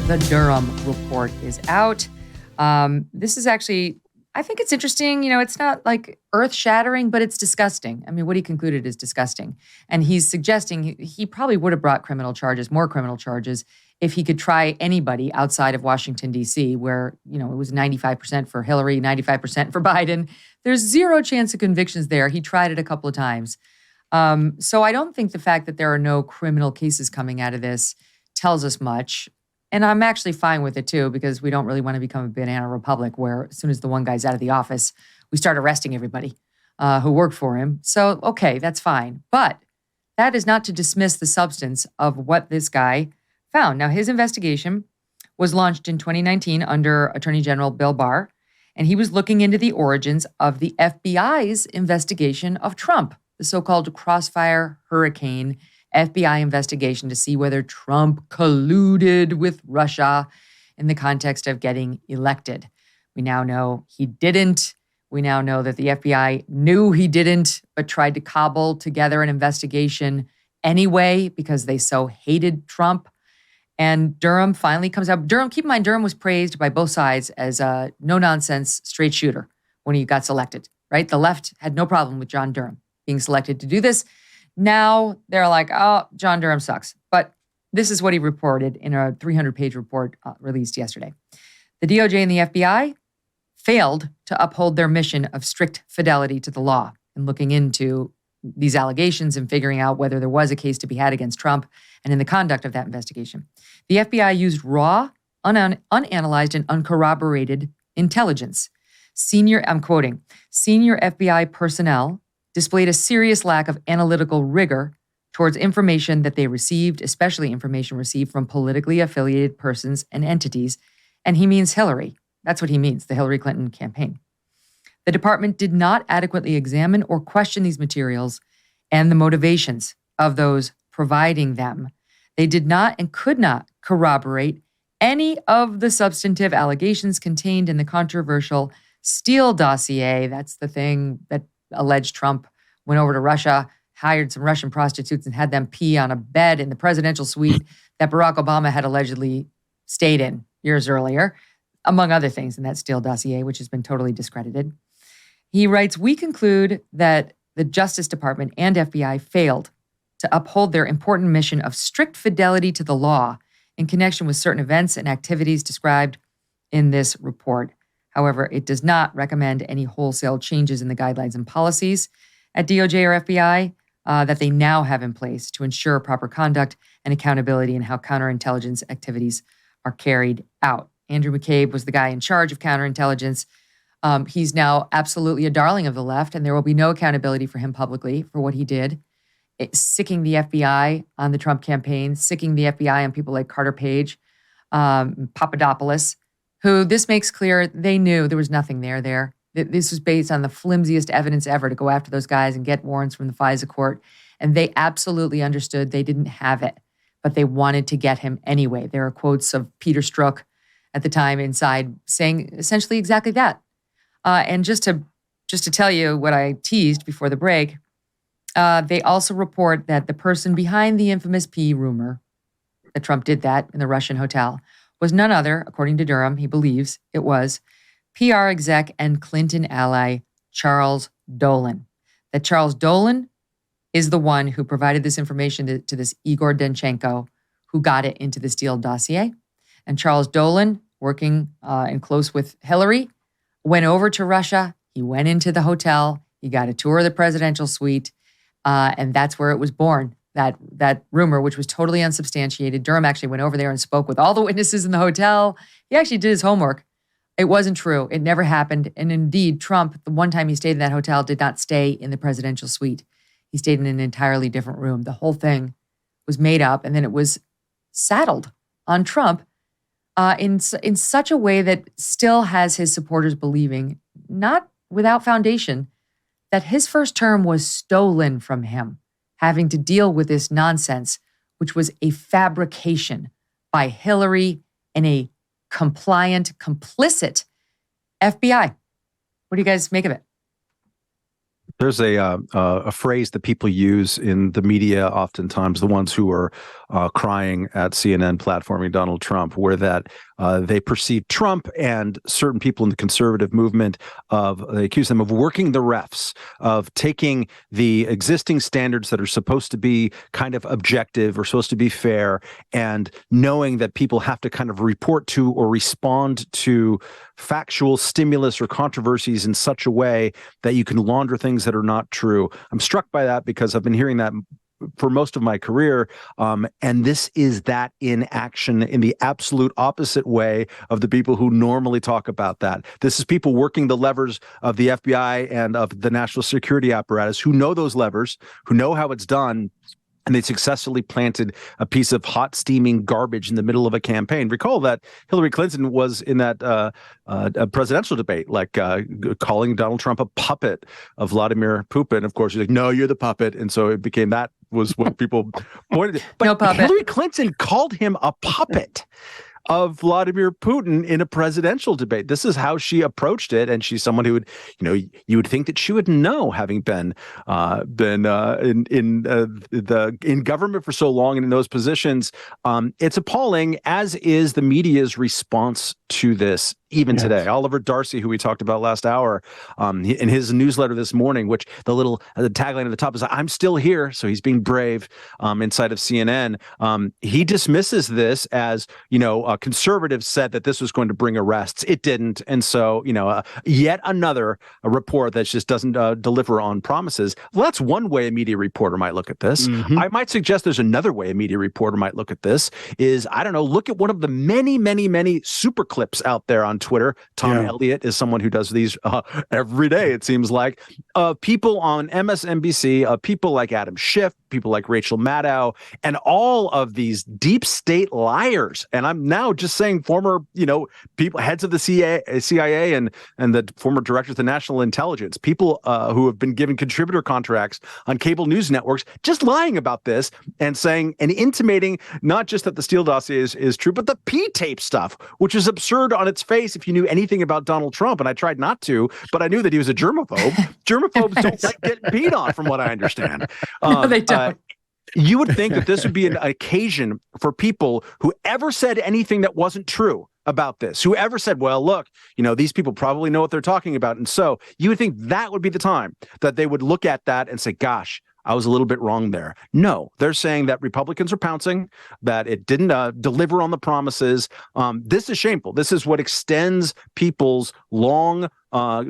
The Durham report is out. This is actually, I think it's interesting. It's not like earth-shattering, but it's disgusting. I mean, what he concluded is disgusting. And he's suggesting he probably would have brought more criminal charges, if he could try anybody outside of Washington, D.C., where, it was 95% for Hillary, 95% for Biden. There's zero chance of convictions there. He tried it a couple of times. So I don't think the fact that there are no criminal cases coming out of this tells us much. And I'm actually fine with it too, because we don't really want to become a banana republic where as soon as the one guy's out of the office, we start arresting everybody who worked for him. So, okay, that's fine. But that is not to dismiss the substance of what this guy found. Now, his investigation was launched in 2019 under Attorney General Bill Barr, and he was looking into the origins of the FBI's investigation of Trump, the so-called Crossfire Hurricane FBI investigation to see whether Trump colluded with Russia in the context of getting elected. We now know he didn't. We now know that the FBI knew he didn't, but tried to cobble together an investigation anyway because they so hated Trump. And Durham finally comes out. Keep in mind, Durham was praised by both sides as a no-nonsense straight shooter when he got selected, right? The left had no problem with John Durham being selected to do this. Now they're like, oh, John Durham sucks. But this is what he reported in a 300-page report released yesterday. The DOJ and the FBI failed to uphold their mission of strict fidelity to the law in looking into these allegations and figuring out whether there was a case to be had against Trump and in the conduct of that investigation. The FBI used raw, unanalyzed, and uncorroborated intelligence. I'm quoting, senior FBI personnel displayed a serious lack of analytical rigor towards information that they received, especially information received from politically affiliated persons and entities. And he means Hillary. That's what he means, the Hillary Clinton campaign. The department did not adequately examine or question these materials and the motivations of those providing them. They did not and could not corroborate any of the substantive allegations contained in the controversial Steele dossier. That's the thing that alleged Trump went over to Russia, hired some Russian prostitutes and had them pee on a bed in the presidential suite that Barack Obama had allegedly stayed in years earlier, among other things in that Steele dossier, which has been totally discredited. He writes, we conclude that the Justice Department and FBI failed to uphold their important mission of strict fidelity to the law in connection with certain events and activities described in this report. However, it does not recommend any wholesale changes in the guidelines and policies at DOJ or FBI that they now have in place to ensure proper conduct and accountability in how counterintelligence activities are carried out. Andrew McCabe was the guy in charge of counterintelligence. He's now absolutely a darling of the left, and there will be no accountability for him publicly for what he did. Sicking the FBI on the Trump campaign, sicking the FBI on people like Carter Page, Papadopoulos, who this makes clear they knew there was nothing there. This was based on the flimsiest evidence ever to go after those guys and get warrants from the FISA court. And they absolutely understood they didn't have it, but they wanted to get him anyway. There are quotes of Peter Strzok at the time inside saying essentially exactly that. And just to tell you what I teased before the break, they also report that the person behind the infamous pee rumor that Trump did that in the Russian hotel was none other, according to Durham, he believes it was, PR exec and Clinton ally Charles Dolan. That Charles Dolan is the one who provided this information to this Igor Danchenko, who got it into the Steele dossier. And Charles Dolan, working in close with Hillary, went over to Russia. He went into the hotel. He got a tour of the presidential suite. And that's where it was born. That rumor, which was totally unsubstantiated. Durham actually went over there and spoke with all the witnesses in the hotel. He actually did his homework. It wasn't true. It never happened. And indeed, Trump, the one time he stayed in that hotel, did not stay in the presidential suite. He stayed in an entirely different room. The whole thing was made up, and then it was saddled on Trump in such a way that still has his supporters believing, not without foundation, that his first term was stolen from him, having to deal with this nonsense, which was a fabrication by Hillary and a compliant, complicit FBI. What do you guys make of it? There's a phrase that people use in the media, oftentimes the ones who are crying at CNN platforming Donald Trump, where that they perceive Trump and certain people in the conservative movement they accuse them of working the refs, of taking the existing standards that are supposed to be kind of objective or supposed to be fair, and knowing that people have to kind of report to or respond to factual stimulus or controversies in such a way that you can launder things that are not true. I'm struck by that because I've been hearing that for most of my career. And this is that in action in the absolute opposite way of the people who normally talk about that. This is people working the levers of the FBI and of the national security apparatus who know those levers, who know how it's done. And they successfully planted a piece of hot, steaming garbage in the middle of a campaign. Recall that Hillary Clinton was in that presidential debate, calling Donald Trump a puppet of Vladimir Putin. Of course, she's like, no, you're the puppet. And so it became that was what people pointed. But no puppet. Hillary Clinton called him a puppet of Vladimir Putin in a presidential debate. This is how she approached it, and she's someone who would, you would think that she would know, having been in government for so long and in those positions. It's appalling, as is the media's response to this. Even today, Oliver Darcy, who we talked about last hour, in his newsletter this morning, which the tagline at the top is "I'm still here," so he's being brave inside of CNN. He dismisses this as conservatives said that this was going to bring arrests. It didn't, and so yet another report that just doesn't deliver on promises. Well, that's one way a media reporter might look at this. Mm-hmm. I might suggest there's another way a media reporter might look at this. Is look at one of the many super clips out there on Twitter. Tom Elliott is someone who does these every day, it seems like. People on MSNBC, people like Adam Schiff, people like Rachel Maddow, and all of these deep state liars. And I'm now just saying former, people, heads of the CIA and the former directors of the National Intelligence, people who have been given contributor contracts on cable news networks, just lying about this and saying and intimating not just that the Steele dossier is true, but the P-tape stuff, which is absurd on its face if you knew anything about Donald Trump. And I tried not to, but I knew that he was a germaphobe. Germaphobes don't like getting beat on, from what I understand. No, they don't. You would think that this would be an occasion for people who ever said anything that wasn't true about this, whoever said, well, look, these people probably know what they're talking about. And so you would think that would be the time that they would look at that and say, gosh, I was a little bit wrong there. No, they're saying that Republicans are pouncing, that it didn't deliver on the promises. This is shameful. This is what extends people's long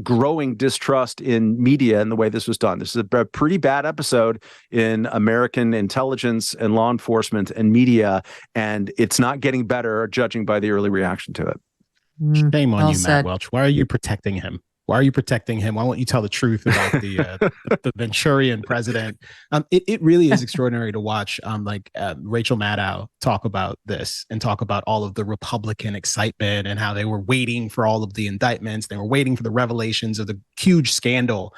growing distrust in media and the way this was done. This is a pretty bad episode in American intelligence and law enforcement and media, and it's not getting better, judging by the early reaction to it. Shame on you, Matt Welch. Why are you protecting him? Why are you protecting him? Why won't you tell the truth about the Venturian president? It really is extraordinary to watch Rachel Maddow talk about this and talk about all of the Republican excitement and how they were waiting for all of the indictments. They were waiting for the revelations of the huge scandal,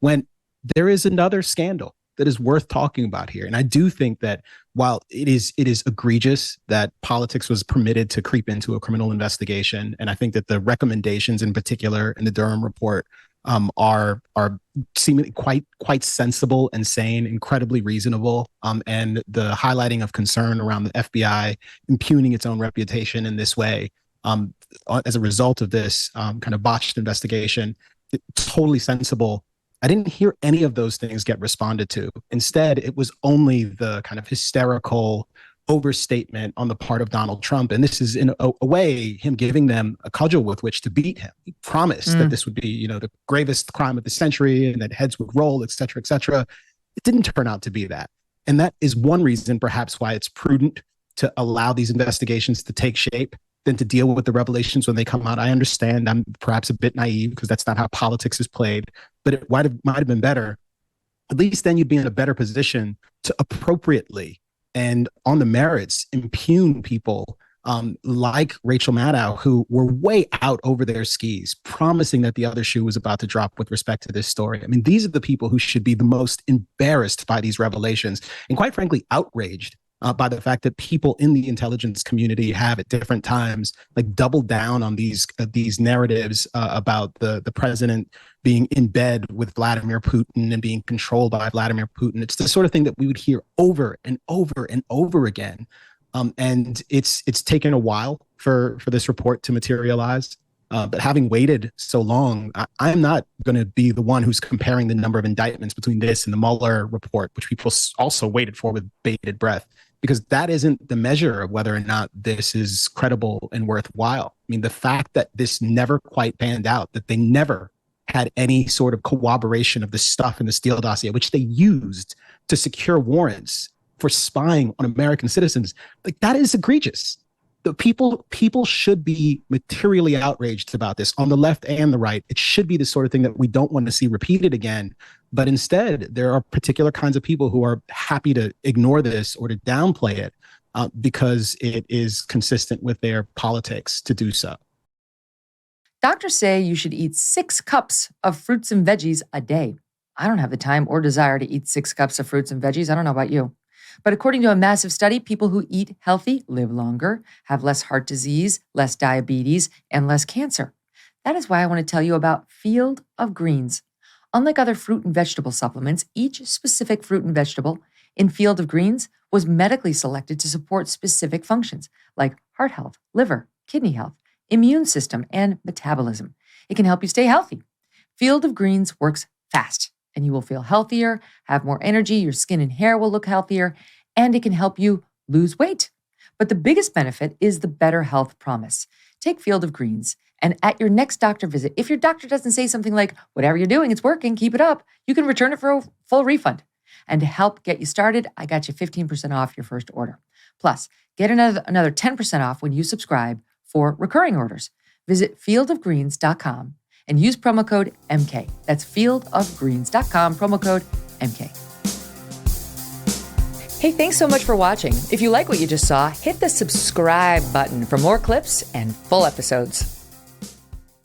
when there is another scandal that is worth talking about here. And I do think that while it is egregious that politics was permitted to creep into a criminal investigation, and I think that the recommendations in particular in the Durham report are seemingly quite sensible and sane, incredibly reasonable, and the highlighting of concern around the FBI impugning its own reputation in this way as a result of this kind of botched investigation, totally sensible. I didn't hear any of those things get responded to. Instead, it was only the kind of hysterical overstatement on the part of Donald Trump. And this is, in a way, him giving them a cudgel with which to beat him. He promised that this would be, the gravest crime of the century and that heads would roll, et cetera, et cetera. It didn't turn out to be that. And that is one reason, perhaps, why it's prudent to allow these investigations to take shape than to deal with the revelations when they come out. I understand I'm perhaps a bit naive because that's not how politics is played, but it might have been better. At least then you'd be in a better position to appropriately and on the merits impugn people like Rachel Maddow, who were way out over their skis, promising that the other shoe was about to drop with respect to this story. I mean, these are the people who should be the most embarrassed by these revelations and, quite frankly, outraged by the fact that people in the intelligence community have at different times like doubled down on these narratives about the president being in bed with Vladimir Putin and being controlled by Vladimir Putin. It's the sort of thing that we would hear over and over and over again. And it's taken a while for this report to materialize. But having waited so long, I'm not going to be the one who's comparing the number of indictments between this and the Mueller report, which people also waited for with bated breath, because that isn't the measure of whether or not this is credible and worthwhile. I mean, the fact that this never quite panned out, that they never had any sort of corroboration of the stuff in the Steele dossier, which they used to secure warrants for spying on American citizens, like that is egregious. The people should be materially outraged about this on the left and the right. It should be the sort of thing that we don't want to see repeated again. But instead, there are particular kinds of people who are happy to ignore this or to downplay it because it is consistent with their politics to do so. Doctors say you should eat 6 cups of fruits and veggies a day. I don't have the time or desire to eat 6 cups of fruits and veggies. I don't know about you. But according to a massive study, people who eat healthy live longer, have less heart disease, less diabetes, and less cancer. That is why I want to tell you about Field of Greens. Unlike other fruit and vegetable supplements, each specific fruit and vegetable in Field of Greens was medically selected to support specific functions like heart health, liver, kidney health, immune system, and metabolism. It can help you stay healthy. Field of Greens works fast, and you will feel healthier, have more energy, your skin and hair will look healthier, and it can help you lose weight. But the biggest benefit is the better health promise. Take Field of Greens, and at your next doctor visit, if your doctor doesn't say something like, whatever you're doing, it's working, keep it up, you can return it for a full refund. And to help get you started, I got you 15% off your first order. Plus, get another 10% off when you subscribe for recurring orders. Visit fieldofgreens.com and use promo code MK. That's fieldofgreens.com, promo code MK. Hey, thanks so much for watching. If you like what you just saw, hit the subscribe button for more clips and full episodes.